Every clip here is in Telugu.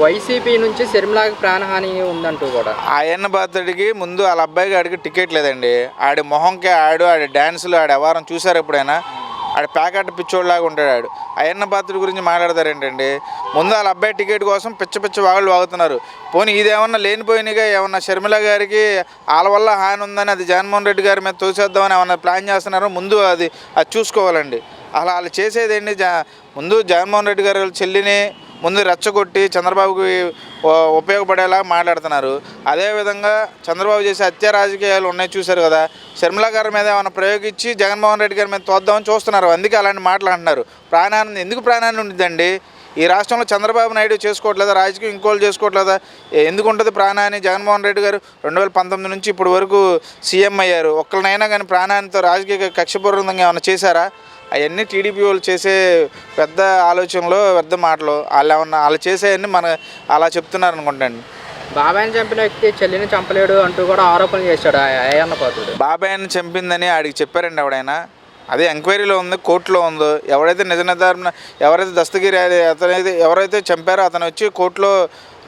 వైసీపీ నుంచి షర్మిలాకి ప్రాణహాని ఉందంటూ కూడా ఆయన బాధడికి ముందు వాళ్ళ అబ్బాయికి ఆడికి టికెట్ లేదండి. ఆడి మొహంకి ఆడి డ్యాన్సులు ఆడి వ్యవహారం చూసారు ఎప్పుడైనా? ఆడి ప్యాకెట్ పిచ్చోళ్ళలాగా ఉంటాడు ఆడు. అయ్యన్న పాత్రుడి గురించి మాట్లాడతారేంటండి? ముందు వాళ్ళ అబ్బాయి టికెట్ కోసం పిచ్చ వాగులు వాగుతున్నారు. పోనీ ఇదేమన్నా లేనిపోయినగా ఏమన్నా షర్మిల గారికి వాళ్ళ వల్ల హాని ఉందని అది జగన్మోహన్ రెడ్డి గారి మీద తోసేద్దామని ఏమన్నా ప్లాన్ చేస్తున్నారో ముందు అది చూసుకోవాలండి. అలా వాళ్ళు చేసేదేంటి? ముందు జగన్మోహన్ రెడ్డి గారి చెల్లిని ముందు రెచ్చగొట్టి చంద్రబాబుకి ఉపయోగపడేలా మాట్లాడుతున్నారు. అదేవిధంగా చంద్రబాబు చేసే హత్య రాజకీయాలు ఉన్నాయి చూశారు కదా. షర్మిల గారి మీద ఏమైనా ప్రయోగించి జగన్మోహన్ రెడ్డి గారి మీద తోద్దామని చూస్తున్నారు. అందుకే అలాంటి మాటలు అంటున్నారు. ప్రాణాన్ని ఎందుకు ప్రాణాన్ని ఉండిద్దండి? ఈ రాష్ట్రంలో చంద్రబాబు నాయుడు చేసుకోవట్లేదా? రాజకీయం ఇంకోళ్ళు చేసుకోవట్లేదా? ఎందుకు ఉంటుంది ప్రాణాన్ని? జగన్మోహన్ రెడ్డి గారు 2019 నుంచి ఇప్పటి వరకు సీఎం అయ్యారు. ఒక్కరినైనా కానీ ప్రాణానితో రాజకీయ కక్షపూర్వకంగా ఏమైనా చేశారా? అవన్నీ టీడీపీ వాళ్ళు చేసే పెద్ద ఆలోచనలు, పెద్ద మాటలు. వాళ్ళు చేసేవన్నీ అలా చెప్తున్నారు అనుకుంటాండి. బాబాయ్ని చంపిన వ్యక్తి చెల్లిని చంపలేడు అంటూ కూడా ఆరోపణలు చేశాడు అయ్యన్న పాత్రుడు. బాబాయ్ని చంపిందని ఆడికి చెప్పారండి ఎవడైనా? అదే ఎంక్వైరీలో ఉంది, కోర్టులో ఉందో. ఎవరైతే నిజ నిర్ధారణ, ఎవరైతే దస్తగిరి ఎవరైతే చంపారో అతను వచ్చి కోర్టులో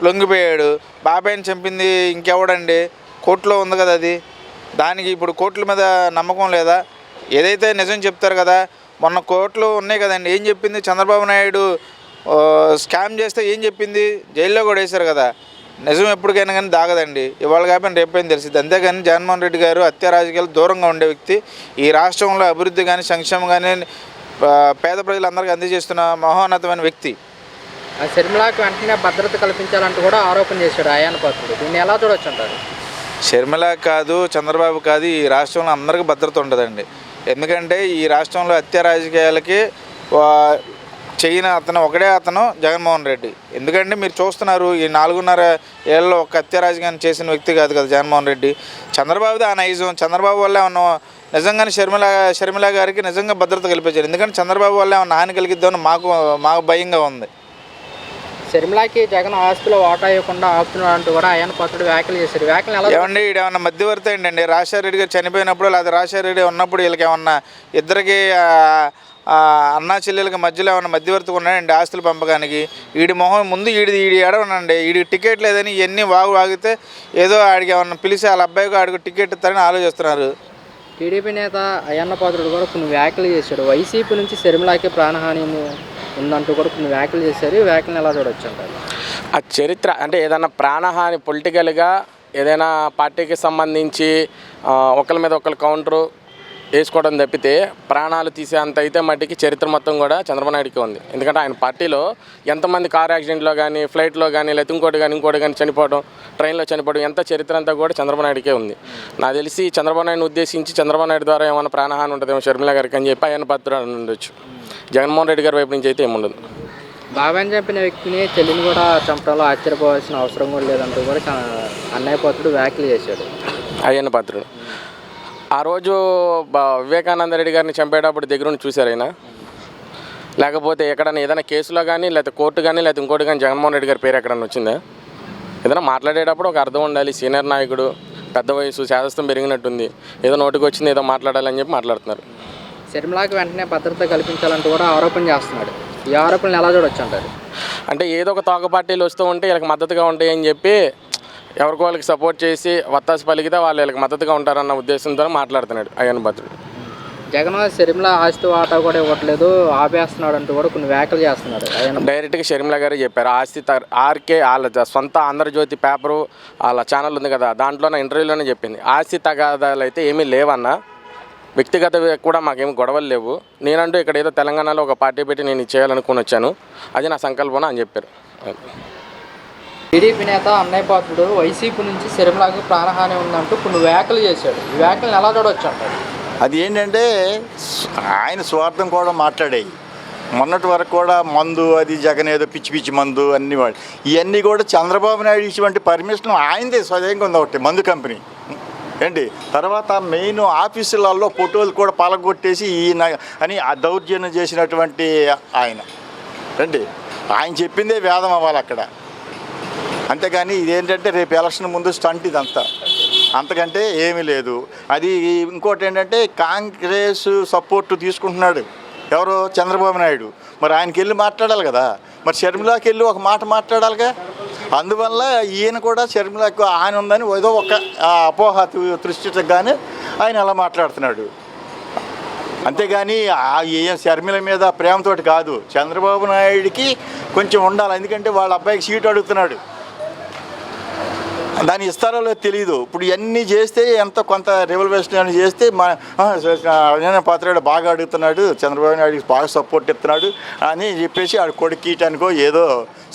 లొంగిపోయాడు. బాబాయ్ని చంపింది ఇంకెవడండి? కోర్టులో ఉంది కదా అది. దానికి ఇప్పుడు కోర్టుల మీద నమ్మకం లేదా? ఏదైతే నిజం చెప్తారు కదా. మొన్న కోర్టులో ఉన్నాయి కదండి. ఏం చెప్పింది? చంద్రబాబు నాయుడు స్కామ్ చేస్తే ఏం చెప్పింది? జైల్లో కూడా వేశారు కదా. నిజం ఎప్పటికైనా కానీ దాగదండి. ఇవాళ కాబట్టి రేపైనా తెలిసింది. అంతేగాని జగన్మోహన్ రెడ్డి గారు హత్య రాజకీయాలు దూరంగా ఉండే వ్యక్తి. ఈ రాష్ట్రంలో అభివృద్ధి కానీ సంక్షేమం కానీ పేద ప్రజలందరికీ అందజేస్తున్న మహోన్నతమైన వ్యక్తి. షర్మిలాకి వెంటనే భద్రత కల్పించాలంటూ కూడా ఆరోపణ చేశాడు అయ్యన్న పాత్రుడు. దీన్ని ఎలా చూడొచ్చు అంటారు? షర్మిల కాదు, చంద్రబాబు కాదు, ఈ రాష్ట్రంలో అందరికీ భద్రత ఉంటుందండి. ఎందుకంటే ఈ రాష్ట్రంలో హత్య రాజకీయాలకి ఒకడే అతను జగన్మోహన్ రెడ్డి. ఎందుకంటే మీరు చూస్తున్నారు, ఈ 4.5 ఏళ్ళలో ఒక హత్య రాజకీయాన్ని చేసిన వ్యక్తి కాదు కదా జగన్మోహన్ రెడ్డి. చంద్రబాబుది ఆ నైజం. చంద్రబాబు వల్ల ఏమన్నా నిజంగానే షర్మిల గారికి నిజంగా భద్రత కల్పించారు. ఎందుకంటే చంద్రబాబు వల్ల ఏమన్నా హాని కలిగిద్దామని మాకు భయంగా ఉంది. షర్మిలాకి జగన్ ఆస్తులు వాటా ఇవ్వకుండా ఆపుతున్నాడు అంటూ కూడా అయ్యన్న పాత్రుడు వ్యాఖ్యలు చేశారు. వ్యాఖ్యలు ఎలా ఏమండి? ఏమన్నా మధ్యవర్తి ఏంటండి? రాజశేఖర రెడ్డి గారు చనిపోయినప్పుడు లేదా రాజశేఖర రెడ్డి ఉన్నప్పుడు వీళ్ళకి ఏమన్నా ఇద్దరికి అన్నా చెల్లెలకి మధ్యలో ఏమన్నా మధ్యవర్తిగా ఉన్నాడండి ఆస్తులు పంపకానికి? వీడి మొహం ముందు ఈడి ఎడవనండి. వీడికి టికెట్ లేదని ఇవన్నీ వాగితే ఏదో ఆడికి ఏమన్నా పిలిచి వాళ్ళ అబ్బాయికి ఆడికి టికెట్ ఇస్తారని ఆలోచిస్తున్నారు. టీడీపీ నేత అయ్యన్న పాత్రుడు కూడా కొన్ని వ్యాఖ్యలు చేశాడు. వైసీపీ నుంచి షర్మిలాకి ప్రాణహాని ఉందంటూ కూడా కొన్ని వ్యాఖ్యలు చేశారు. ఈ వ్యాఖ్యలను ఎలా చూడొచ్చు అంటారు? ఆ చరిత్ర అంటే ఏదైనా ప్రాణహాని పొలిటికల్గా ఏదైనా పార్టీకి సంబంధించి ఒకరి మీద ఒకరు కౌంటరు వేసుకోవడం తప్పితే ప్రాణాలు తీసే అంత అయితే మట్టికి చరిత్ర మొత్తం కూడా చంద్రబాబు నాయుడుకి ఉంది. ఎందుకంటే ఆయన పార్టీలో ఎంతమంది కార్ యాక్సిడెంట్లో కానీ, ఫ్లైట్లో కానీ, లేదా ఇంకోటి కానీ చనిపోవడం, ట్రైన్లో చనిపోవడం, ఎంత చరిత్ర అంతా కూడా చంద్రబాబు నాయుడుకే ఉంది. నాకు తెలిసి చంద్రబాబు నాయుడుని ఉద్దేశించి చంద్రబాబు నాయుడు ద్వారా ఏమైనా ప్రాణహాని ఉంటుందేమో షర్మిల గారికి అని చెప్పి ఆయన పాత్ర ఉండొచ్చు. జగన్మోహన్ రెడ్డి గారి వైపు నుంచి అయితే ఏముండదు. బాబాయ్ని చంపిన వ్యక్తిని చెల్లిని కూడా చంపడంలో ఆశ్చర్యపోవాల్సిన అవసరం కూడా లేదంటూ కూడా అన్నయ్య పాత్రుడు వ్యాఖ్యలు చేశాడు అయ్యన్న పాత్రుడు. ఆ రోజు వివేకానంద రెడ్డి గారిని చంపేటప్పుడు దగ్గరుండి చూశారు ఆయన? లేకపోతే ఎక్కడైనా ఏదైనా కేసులో కానీ, లేకపోతే కోర్టు కానీ, లేకపోతే ఇంకోటి కానీ జగన్మోహన్ రెడ్డి గారి పేరు ఎక్కడన్నా వచ్చిందా? ఏదైనా మాట్లాడేటప్పుడు ఒక అర్థం ఉండాలి. సీనియర్ నాయకుడు, పెద్ద వయసు, శాదస్తం పెరిగినట్టుంది. ఏదో నోటికి వచ్చింది ఏదో మాట్లాడాలని చెప్పి మాట్లాడుతున్నారు. షర్మిలాకి వెంటనే భద్రత కల్పించాలంటూ కూడా ఆరోపణ చేస్తున్నాడు. ఈ ఆరోపణలు ఎలా చూడొచ్చు అంటారు? అంటే ఏదో ఒక తోక పార్టీలు వస్తూ ఉంటే వీళ్ళకి మద్దతుగా ఉంటాయి అని చెప్పి ఎవరికి వాళ్ళకి సపోర్ట్ చేసి వత్తాసు పలికితే వాళ్ళు వీళ్ళకి మద్దతుగా ఉంటారన్న ఉద్దేశంతో మాట్లాడుతున్నాడు అయ్యన్న పాత్రుడు. జగన్ షర్మిల ఆస్తి వాటా కూడా ఇవ్వట్లేదు, ఆపేస్తున్నాడు అంటూ కూడా కొన్ని వ్యాఖ్యలు చేస్తున్నాడు. డైరెక్ట్గా షర్మిల గారే చెప్పారు. ఆస్తి ఆర్కే వాళ్ళ సొంత ఆంధ్రజ్యోతి పేపరు వాళ్ళ ఛానల్ ఉంది కదా, దాంట్లోనే ఇంటర్వ్యూలోనే చెప్పింది. ఆస్తి తగాదాలు అయితే ఏమీ లేవన్నా, వ్యక్తిగత కూడా మాకేమి గొడవలు లేవు. నేనంటూ ఇక్కడ ఏదో తెలంగాణలో ఒక పార్టీ పెట్టి నేను చేయాలనుకుని వచ్చాను, అది నా సంకల్పన అని చెప్పారు. టీడీపీ నేత అన్నయ్య పాత్రుడు వైసీపీ నుంచి షర్మిలాకి ప్రాణహాని ఉందంటూ కొన్ని వ్యాఖ్యలు చేశాడు. ఈ వ్యాఖ్యలను ఎలా చూడవచ్చు అంటారు? అది ఏంటంటే ఆయన స్వార్థం కూడా మాట్లాడాయి. మొన్నటి వరకు కూడా మందు అది జగన్ ఏదో పిచ్చి మందు అన్ని ఇవన్నీ కూడా చంద్రబాబు నాయుడు ఇటువంటి పర్మిషన్ ఆయనదే స్వయంగా ఉంది ఒకటి మందు కంపెనీ ఏంటి. తర్వాత మెయిన్ ఆఫీసులలో ఫోటోలు కూడా పలగొట్టేసి ఈయన అని ఆ దౌర్జన్యం చేసినటువంటి ఆయన ఏంటి. ఆయన చెప్పిందే వేదం అవ్వాలి అక్కడ. అంతేగాని ఇదేంటంటే రేపు ఎలక్షన్ ముందు స్టంట్ ఇదంతా, అంతకంటే ఏమీ లేదు. అది ఇంకోటి ఏంటంటే కాంగ్రెస్ సపోర్టు తీసుకుంటున్నాడు ఎవరు? చంద్రబాబు నాయుడు. మరి ఆయనకి వెళ్ళి మాట్లాడాలి కదా. మరి షర్మిలాకి వెళ్ళి ఒక మాట మాట్లాడాలిగా. అందువల్ల ఈయన కూడా షర్మిలకు ఆయన ఉందని ఏదో ఒక అపోహ దృష్టికి కానీ ఆయన అలా మాట్లాడుతున్నాడు. అంతేగాని ఏం షర్మిల మీద ప్రేమతోటి కాదు, చంద్రబాబు నాయుడికి కొంచెం ఉండాలి. ఎందుకంటే వాళ్ళ అబ్బాయికి సీటు అడుగుతున్నాడు, దాన్ని ఇస్తారో లేదో తెలియదు. ఇప్పుడు ఇవన్నీ చేస్తే ఎంత కొంత రెవల్యూషన్ అని చేస్తే అయ్యన్న పాత్రుడు బాగా అడుగుతున్నాడు, చంద్రబాబు నాయుడికి బాగా సపోర్ట్ ఇస్తున్నాడు అని చెప్పేసి ఆడు కొడుకీయటానికో ఏదో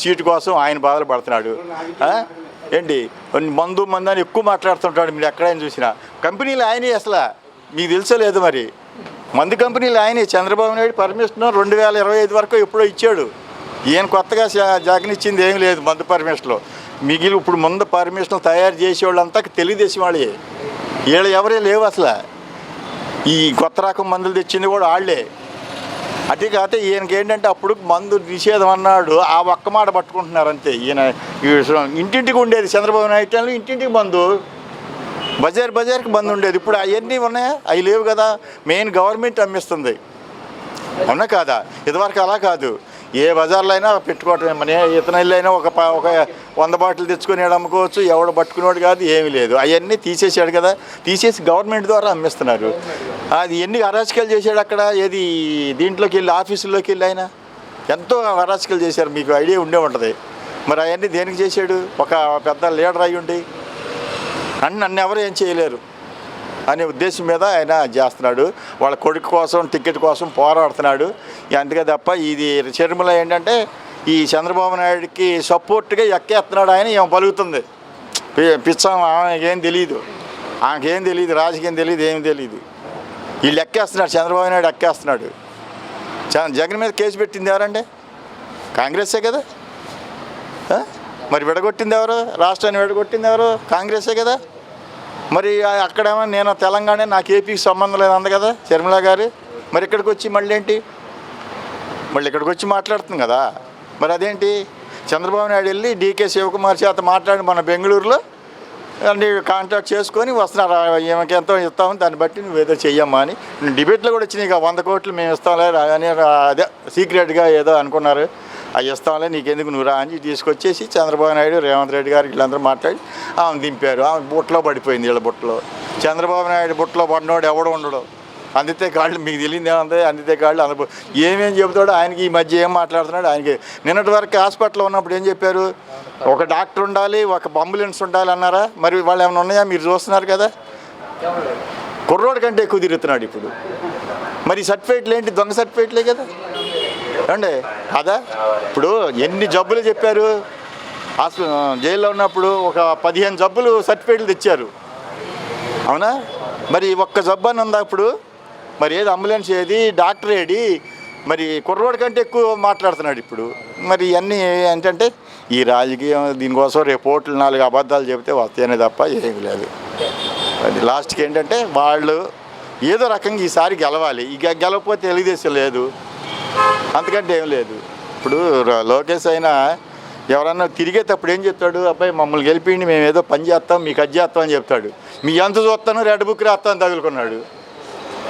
సీటు కోసం ఆయన బాధలు పడుతున్నాడు. ఏంటి మందు అని ఎక్కువ మాట్లాడుతుంటాడు. మీరు ఎక్కడైనా చూసినా కంపెనీలు ఆయనే, అసలు మీకు తెలుసో లేదు మరి, మందు కంపెనీలు ఆయనే. చంద్రబాబు నాయుడు పర్మిషన్ 2025 వరకు ఎప్పుడో ఇచ్చాడు. ఈయన కొత్తగా జగన్ ఇచ్చింది ఏమీ లేదు మందు పర్మిషన్లో. మిగిలి ఇప్పుడు ముందు పర్మిషన్లు తయారు చేసేవాళ్ళంతా తెలుగుదేశం వాళ్ళే, వీళ్ళు ఎవరే లేవు అసలు. ఈ కొత్త రకం మందులు తెచ్చింది కూడా వాళ్ళే. అదే కాకపోతే ఈయనకి ఏంటంటే అప్పుడు మందు నిషేధం అన్నాడు, ఆ ఒక్క మాట పట్టుకుంటున్నారు అంతే. ఈయన ఇంటింటికి ఉండేది చంద్రబాబు నాయుడు టైంలో, ఇంటింటికి మందు, బజార్కి బంద్ ఉండేది. ఇప్పుడు అవన్నీ ఉన్నాయా? అవి లేవు కదా. మెయిన్ గవర్నమెంట్ అమ్మిస్తుంది, అవునా కాదా? ఇదివరకు అలా కాదు, ఏ బజార్లో అయినా పెట్టుకోవటమే. మన ఇతను ఇల్లు అయినా ఒక 100 బాటిల్ తెచ్చుకొని అమ్ముకోవచ్చు, ఎవడు పట్టుకునేవాడు కాదు, ఏమీ లేదు. అవన్నీ తీసేసాడు కదా, తీసేసి గవర్నమెంట్ ద్వారా అమ్మిస్తున్నారు. అది ఎన్ని అరాచకాలు చేశాడు అక్కడ, ఏది దీంట్లోకి వెళ్ళి ఆఫీసుల్లోకి వెళ్ళి ఆయన ఎంతో అరాచకాలు చేశారు, మీకు ఐడియా ఉండే ఉంటుంది. మరి అవన్నీ దేనికి చేశాడు? ఒక పెద్ద లీడర్ అయ్యి ఉండి నన్ను ఎవరు ఏం చేయలేరు అనే ఉద్దేశం మీద ఆయన చేస్తున్నాడు. వాళ్ళ కొడుకు కోసం టికెట్ కోసం పోరాడుతున్నాడు. అందుకే తప్ప ఇది షర్మిల ఏంటంటే ఈ చంద్రబాబు నాయుడికి సపోర్ట్గా ఎక్కేస్తున్నాడు ఆయన. ఏమో పలుకుతుంది పిచ్చాం, ఆమెకేం తెలియదు, రాజకీయం తెలియదు, ఏం తెలియదు. వీళ్ళు ఎక్కేస్తున్నాడు, చంద్రబాబు నాయుడు ఎక్కేస్తున్నాడు. జగన్ మీద కేసు పెట్టింది ఎవరండి? కాంగ్రెసే కదా. మరి విడగొట్టింది ఎవరు? రాష్ట్రాన్ని విడగొట్టింది ఎవరు? కాంగ్రెసే కదా. మరి అక్కడేమో నేను తెలంగాణ, నాకు ఏపీకి సంబంధం లేదు అంది కదా షర్మిల గారు. మరి ఇక్కడికి వచ్చి మళ్ళీ ఇక్కడికి వచ్చి మాట్లాడుతుంది కదా. మరి అదేంటి? చంద్రబాబు నాయుడు వెళ్ళి డీకే శివకుమార్ చేత మాట్లాడి మన బెంగళూరులో అన్ని కాంటాక్ట్ చేసుకొని వస్తున్నారు. ఈమెకి ఎంతో ఇస్తామని దాన్ని బట్టి నువ్వు ఏదో చెయ్యమ్మా అని. డిబేట్లో కూడా వచ్చినాయి, 100 కోట్లు మేము ఇస్తాంలే అని, అదే సీక్రెట్గా ఏదో అనుకున్నారు. అవి ఇస్తాంలే, నీకెందుకు నువ్వు రా అని తీసుకొచ్చేసి చంద్రబాబు నాయుడు, రేవంత్ రెడ్డి గారు వీళ్ళందరూ మాట్లాడి ఆమె దింపారు. ఆమె బుట్టలో పడిపోయింది, వీళ్ళ బుట్టలో. చంద్రబాబు నాయుడు బుట్టలో పడినోడు ఎవడు ఉండడు. అందితే కాళ్ళు, మీకు తెలియదు ఏమంది, అందితే కాళ్ళు అనుభవం ఏమేం చెబుతాడో. ఆయనకి ఈ మధ్య ఏం మాట్లాడుతున్నాడు ఆయనకి. నిన్నటి వరకు హాస్పిటల్లో ఉన్నప్పుడు ఏం చెప్పారు? ఒక డాక్టర్ ఉండాలి, ఒక అంబులెన్స్ ఉండాలి అన్నారా? మరి వాళ్ళు ఏమైనా ఉన్నాయా? మీరు చూస్తున్నారు కదా. కుర్రోడి కంటే ఎక్కువ తిరుగుతున్నాడు ఇప్పుడు. మరి సర్టిఫికేట్లు ఏంటి? దొంగ సర్టిఫికేట్లే కదా అండి. అదా ఇప్పుడు ఎన్ని జబ్బులు చెప్పారు? జైల్లో ఉన్నప్పుడు ఒక 15 జబ్బులు సర్టిఫికేట్లు తెచ్చారు, అవునా? మరి ఒక్క జబ్బు అని ఉందా ఇప్పుడు? మరి ఏది అంబులెన్స్, ఏది డాక్టర్, ఏది? మరి కుర్రోడి కంటే ఎక్కువ మాట్లాడుతున్నాడు ఇప్పుడు. మరి ఇవన్నీ ఏంటంటే ఈ రాజకీయం, దీనికోసం రిపోర్ట్లు 4 అబద్ధాలు చెబితే వస్తాయనే తప్ప ఏమీ లేదు. అది లాస్ట్కి ఏంటంటే వాళ్ళు ఏదో రకంగా ఈసారి గెలవాలి. ఇక గెలవకపోతే తెలుగుదేశం లేదు, అంతకంటే ఏం లేదు. ఇప్పుడు లోకేష్ అయినా ఎవరన్నా తిరిగేటప్పుడు ఏం చెప్తాడు? అబ్బాయి మమ్మల్ని గెలిపిండి, మేము ఏదో పని చేస్తాం, మీకు అది చేస్తాం అని చెప్తాడు. మీ ఎంత చూస్తాను, రెడ్ బుక్ రాస్తాను తగులుకున్నాడు.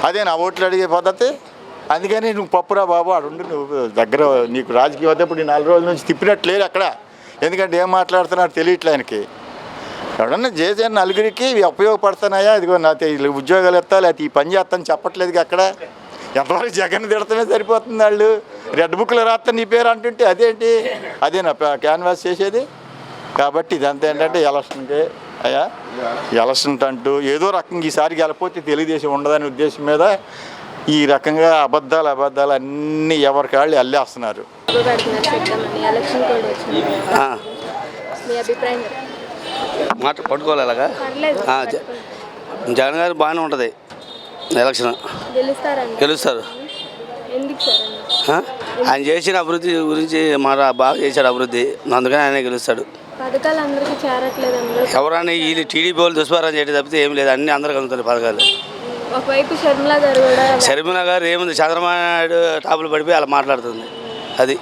అదే నా ఓట్లు అడిగే పద్ధతి. అందుకని నువ్వు పప్పురా బాబు అడుండు, నువ్వు దగ్గర నీకు రాజకీయ వద్ద ఇప్పుడు 4 రోజుల నుంచి తిప్పినట్టు లేదు అక్కడ. ఎందుకంటే ఏం మాట్లాడుతున్నాడు తెలియట్లే ఆయనకి. ఎవడన్నా చేసే నలుగురికి ఉపయోగపడుతున్నాయా? ఇదిగో నా ఉద్యోగాలు ఎత్తా, లేకపోతే ఈ పని చేస్తాను చెప్పట్లేదు అక్కడ. ఎంతవరకు జగన్ తిడతమే సరిపోతుంది. వాళ్ళు రెడ్ బుక్లో రాస్తా నీ పేరు అంటుంటే అదేంటి? అదేనా క్యాన్వాస్ చేసేది? కాబట్టి ఇదంతా ఏంటంటే ఎలక్షన్కి అయ్యా, ఎలక్షన్ అంటూ ఏదో రకంగా ఈసారి గెలపోతే తెలుగుదేశం ఉండదనే ఉద్దేశం మీద ఈ రకంగా అబద్ధాలు అన్నీ ఎవరికాళ్ళు అల్లేస్తున్నారు. మాట పట్టుకోవాలి అలాగా. జగన్ గారు బాగానే ఉంటుంది, ఎలక్షన్ గెలుస్తారు. ఆయన చేసిన అభివృద్ధి గురించి మాట బాగా చేశాడు అభివృద్ధి, అందుకని ఆయన గెలుస్తాడు. ఎవరైనా వీళ్ళు టీడీపీ వాళ్ళు దుష్పారం చేయడం తప్పితే ఏం లేదు, అన్ని అందరూ కలుగుతారు పథకాలు. షర్మిల గారు ఏముంది, చంద్రబాబు నాయుడు టాపులు పడిపోయి అలా మాట్లాడుతుంది. అది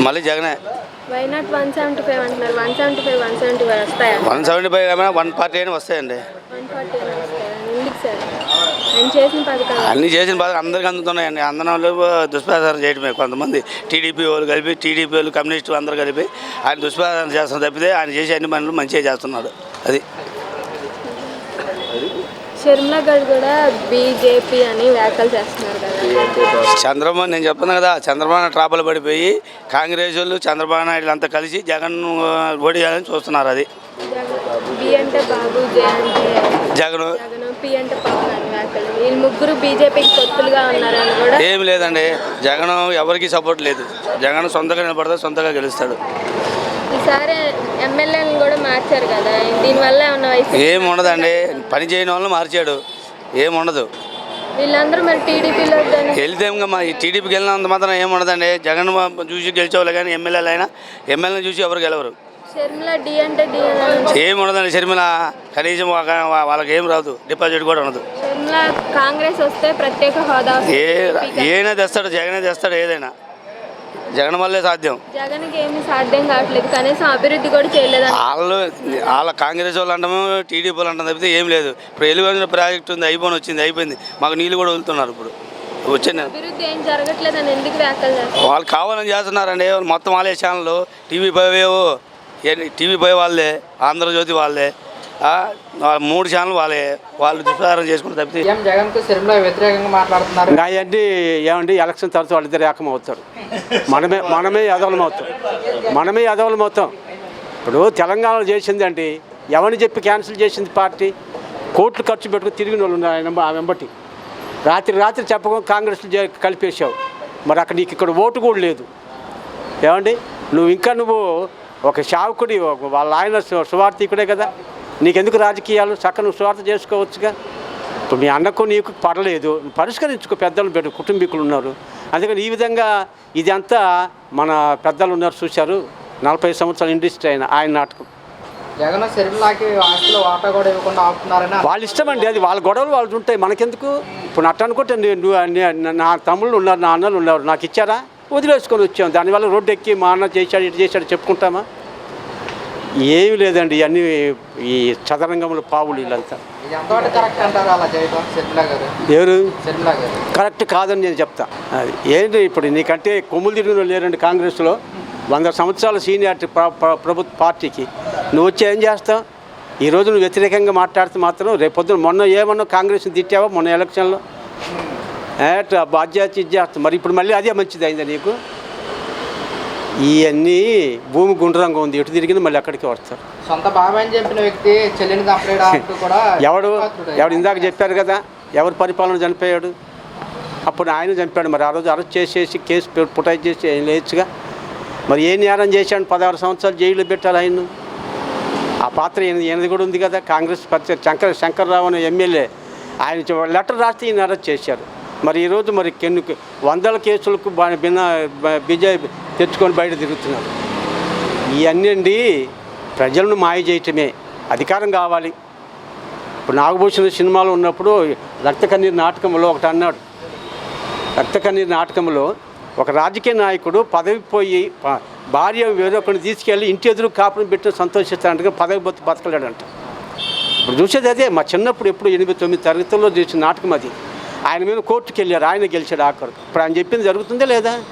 మళ్ళీ జగనే. 175 175 1 పార్టీ అయినా వస్తాయండి. ఎందుకు సార్ ఆయన చేసిన పథకాలు అన్ని చేసిన పథకాలు అందరికీ అందుతున్నాయండి. అందరం వాళ్ళు దుష్ప్రచారం చేయడమే. కొంతమంది టీడీపీ వాళ్ళు కలిపి, టీడీపీ వాళ్ళు కమ్యూనిస్టు అందరూ కలిపి ఆయన దుష్ప్రచారం చేస్తున్నారు తప్పితే ఆయన చేసే అన్ని పనులు మంచిగా చేస్తున్నాడు. అది షర్మిల గారు కూడా బీజేపీ అని వ్యాఖ్యలు చేస్తున్నారు కదా. చంద్రబాబు, నేను చెప్తున్నా కదా, చంద్రబాబు ట్రాపులు పడిపోయి కాంగ్రెస్ వాళ్ళు చంద్రబాబు నాయుడు అంతా కలిసి జగన్ ఓడి చేయాలని చూస్తున్నారు. అది బి అంటే బాబు, జే అంటే జగన్, పి అంటే పవన్ అని వ్యాఖ్యలు. వీళ్ళు ముగ్గురు బీజేపీకి తొత్తులుగా ఉన్నారని కూడా. ఏం లేదండి, జగన్ ఎవరికి సపోర్ట్ లేదు. జగన్ సొంతగా నిలబడతాడు, సొంతగా గెలుస్తాడు. ఈసారి ఎమ్మెల్యేలను కూడా మార్చారు కదా, దీనివల్ల ఏమన్నా ఏం ఉండదండి, పని చేయని వాళ్ళని మార్చాడు, ఏం ఉండదు. వీళ్ళందరూ మరి టీడీపీలో వెళ్తే ఇంకా మా టీడీపీకి వెళ్ళినంత మాత్రం ఏం ఉండదండి. జగన్ చూసి గెలిచేవాళ్ళు కానీ ఎమ్మెల్యేలు అయినా ఎమ్మెల్యేని చూసి ఎవరు గెలవరు. షర్మిల డి అంటే డి ఏం ఉండదండి. షర్మిల కనీసం వాళ్ళకి ఏం రాదు, డిపాజిట్ కూడా ఉండదు. షర్మిల కాంగ్రెస్ వస్తే ప్రత్యేక హోదా ఏమైనా తెస్తాడు, జగనే తెస్తాడు. ఏదైనా జగన్ వల్లే సాధ్యం. జగన్కి ఏమి సాధ్యం కావట్లేదు, కనీసం అభివృద్ధి కూడా చేయలేదు. వాళ్ళ కాంగ్రెస్ వాళ్ళు అంటాము, టీడీపీ వాళ్ళు అంటాం తప్పితే ఏం లేదు. ఇప్పుడు ఎలుగున్న ప్రాజెక్ట్ ఉంది, అయిపోయింది. మాకు నీళ్ళు కూడా వదులుతున్నారు. ఇప్పుడు వచ్చాను. అభివృద్ధి ఏం జరగట్లేదు అని ఎందుకు వ్యాఖ్యలు చేస్తారు? వాళ్ళు కావాలని చేస్తున్నారండి. మొత్తం వాళ్ళే ఛానళ్ళు, టీవీ పై వాళ్ళే, ఆంధ్రజ్యోతి వాళ్ళే, 3 ఛానల్ వాళ్ళే. వాళ్ళు దుష్ప్రచారం చేసుకుంటే తప్పితే సీఎం జగన్ కు షర్మిల వ్యతిరేకంగా మాట్లాడుతున్నారు. అవన్నీ ఏమండి, ఎలక్షన్ తర్వాత వాళ్ళిద్దరు ఏకం అవుతారు. మనమే యాదవులం అవుతాం. ఇప్పుడు తెలంగాణలో చేసిందండి, ఎవరిని చెప్పి క్యాన్సిల్ చేసింది పార్టీ? కోట్లు ఖర్చు పెట్టుకుని తిరిగిన వాళ్ళు ఉన్నారు ఆ వెంబటి. రాత్రి చెప్పకుండా కాంగ్రెస్ కలిపేసావు. మరి అక్కడ నీకు ఇక్కడ ఓటు కూడా లేదు. ఏమండి, నువ్వు ఒక శావకుడి, వాళ్ళ ఆయన సువార్థికుడే కదా, నీకెందుకు రాజకీయాలు? చక్కగా నువ్వు స్వార్థ చేసుకోవచ్చుగా. ఇప్పుడు మీ అన్నకు నీకు పడలేదు, పరిష్కరించుకో. పెద్దలు పెట్టు, కుటుంబీకులు ఉన్నారు. అందుకని ఈ విధంగా ఇదంతా మన పెద్దలు ఉన్నారు, చూశారు. 40 సంవత్సరాల ఇండస్ట్రీ ఆయన నాటకం. జగన్ షర్మిలకి ఆస్తిలో వాటా కూడా ఇవ్వకుండా ఆపుతున్నారని వాళ్ళ ఇష్టం అండి, అది వాళ్ళ గొడవలు వాళ్ళు ఉంటాయి, మనకెందుకు? ఇప్పుడు అట్ట అనుకుంటే నా తమ్ముళ్ళు ఉన్నారు, నా అన్నలు ఉన్నారు, నాకు ఇచ్చారా? వదిలేసుకొని వచ్చాం. దానివల్ల రోడ్డు ఎక్కి మా అన్న చేశాడు, ఇటు చేశాడు చెప్పుకుంటామా? ఏమి లేదండి, ఇవన్నీ ఈ చదరంగంలో పావులు వీళ్ళంతా. కరెక్ట్ అంటారు అలా చేయడం షర్మిల గారు? ఎవరు షర్మిల గారు కరెక్ట్ కాదని నేను చెప్తా. అది ఏంటి, ఇప్పుడు నీకంటే కొమ్ములు తిరిగిన లేరండి కాంగ్రెస్లో. 100 సంవత్సరాల సీనియారిటీ ప్రభుత్వ పార్టీకి నువ్వు వచ్చి ఏం చేస్తావు? ఈరోజు నువ్వు వ్యతిరేకంగా మాట్లాడితే మాత్రం రేపొద్దున మొన్న ఏమన్నా కాంగ్రెస్ని తిట్టావా? మొన్న ఎలక్షన్లో బాధ్యత ఇచ్చేస్తావు. మరి ఇప్పుడు మళ్ళీ అదే మంచిది అయిందా నీకు? ఇవన్నీ భూమి గుండ్రంగా ఉంది, ఎటు తిరిగింది మళ్ళీ అక్కడికి వస్తారు. సొంత బాబాయ్ అని చెప్పిన వ్యక్తి చెల్లిని చంపేయడం కూడా ఎవడు ఇందాక చెప్పారు కదా, ఎవరు పరిపాలన చనిపోయాడు? అప్పుడు ఆయన చంపాడు. మరి ఆ రోజు అరెస్ట్ చేసేసి కేసు పుటాయి చేసి ఆయన లేచుగా. మరి ఏ నేరం చేశాడు? 16 సంవత్సరాలు జైల్లో పెట్టాలి ఆయన్ను. ఆ పాత్ర ఈయనది కూడా ఉంది కదా. కాంగ్రెస్ శంకర్రావు అనే ఎమ్మెల్యే ఆయన లెటర్ రాస్తే ఈయన అరెస్ట్ చేశారు. మరి ఈరోజు మరి కొన్ని 100 కేసులకు బీజేపీ తెచ్చుకొని బయట తిరుగుతున్నారు. ఇవన్నీ అండి ప్రజలను మాయ చేయటమే. అధికారం కావాలి. ఇప్పుడు నాగభూషణ సినిమాలో ఉన్నప్పుడు రక్తకన్నీరు నాటకంలో ఒకటి అన్నాడు. రక్తకన్నీరు నాటకంలో ఒక రాజకీయ నాయకుడు పదవి పోయి భార్య వేరొకరిని తీసుకెళ్ళి ఇంటి ఎదురు కాపురం పెట్టి సంతోషిస్తాడంటే పదవి బతకలేడంట. ఇప్పుడు చూసేది అదే. మా చిన్నప్పుడు ఎప్పుడు 8-9 తరగతుల్లో చూసిన నాటకం అది. ఆయన మీద కోర్టుకు వెళ్ళారు, ఆయన గెలిచాడు ఆఖరు. ఇప్పుడు ఆయన చెప్పింది జరుగుతుందా లేదా?